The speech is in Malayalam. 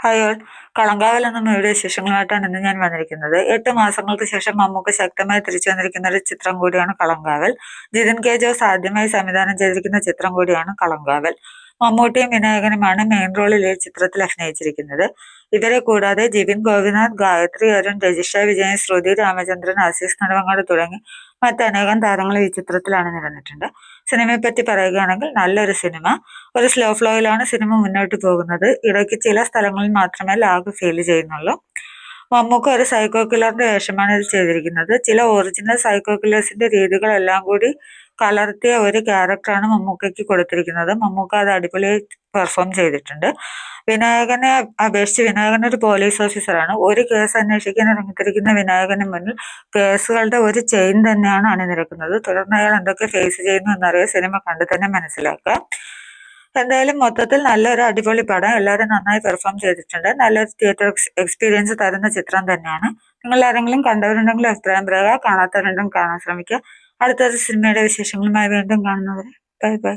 Hi all. കളങ്കാവൽ എന്ന മൂവിയുടെ വിശേഷങ്ങളായിട്ടാണ് ഇന്ന് ഞാൻ വന്നിരിക്കുന്നത്. 8 മാസങ്ങൾക്ക് ശേഷം മമ്മൂക്ക ശക്തമായി തിരിച്ചു വന്നിരിക്കുന്ന ഒരു ചിത്രം കൂടിയാണ് കളങ്കാവൽ. ജിതിൻ കെ ജോസ് ആദ്യമായി സംവിധാനം ചെയ്തിരിക്കുന്ന ചിത്രം കൂടിയാണ് കളങ്കാവൽ. മമ്മൂട്ടിയും വിനായകനുമാണ് മെയിൻ റോളിൽ ഈ ചിത്രത്തിൽ അഭിനയിച്ചിരിക്കുന്നത്. ഇവരെ കൂടാതെ ജിബിൻ ഗോപിനാഥ്, ഗായത്രി അരുൺ, രജിഷ വിജയൻ, ശ്രുതി രാമചന്ദ്രൻ, ആസീസ് നെടുമങ്ങാട് തുടങ്ങി മറ്റനേകം താരങ്ങൾ ഈ ചിത്രത്തിൽ അണിനിരന്നിട്ടുണ്ട്. സിനിമയെപ്പറ്റി പറയുകയാണെങ്കിൽ നല്ലൊരു സിനിമ. ഒരു സ്ലോ ഫ്ലോയിലാണ് സിനിമ മുന്നോട്ട് പോകുന്നത്. ഇടയ്ക്ക് ചില സ്ഥലങ്ങളിൽ മാത്രമേ ലാഗ് ഫീൽ ചെയ്യുന്നുള്ളൂ. മമ്മൂക്ക ഒരു സൈക്കോ കില്ലറിന്റെ വേഷമാണ് ഇതിൽ ചെയ്തിരിക്കുന്നത്. ചില ഒറിജിനൽ സൈക്കോ കില്ലേഴ്സിന്റെ രീതികളെല്ലാം കൂടി കലർത്തിയ ഒരു ക്യാരക്ടറാണ് മമ്മൂക്കയ്ക്ക് കൊടുത്തിരിക്കുന്നത്. മമ്മൂക്ക അത് അടിപൊളിയായി പെർഫോം ചെയ്തിട്ടുണ്ട്. വിനായകനെ അപേക്ഷിച്ച് വിനായകൻ ഒരു പോലീസ് ഓഫീസറാണ്. ഒരു കേസ് അന്വേഷിക്കാൻ ഇറങ്ങിത്തിരിക്കുന്ന വിനായകന് മുന്നിൽ കേസുകളുടെ ഒരു ചെയിൻ തന്നെയാണ് അണിനിരക്കുന്നത്. തുടർന്ന് അയാൾ എന്തൊക്കെ ഫേസ് ചെയ്യുന്നു എന്നറിയാൻ സിനിമ കണ്ടു തന്നെ മനസ്സിലാക്കുക. എന്തായാലും മൊത്തത്തിൽ നല്ലൊരു അടിപൊളി പടം. എല്ലാവരും നന്നായി പെർഫോം ചെയ്തിട്ടുണ്ട്. നല്ലൊരു തിയേറ്റർ എക്സ്പീരിയൻസ് തരുന്ന ചിത്രം തന്നെയാണ്. നിങ്ങൾ ആരെങ്കിലും കണ്ടവരുണ്ടെങ്കിൽ അഭിപ്രായം പറയുക. കാണാത്തവരുണ്ടെങ്കിൽ കാണാൻ ശ്രമിക്കുക. അടുത്തൊരു സിനിമയുടെ വിശേഷങ്ങളുമായി വീണ്ടും കാണുന്നവരെ ബൈ ബൈ.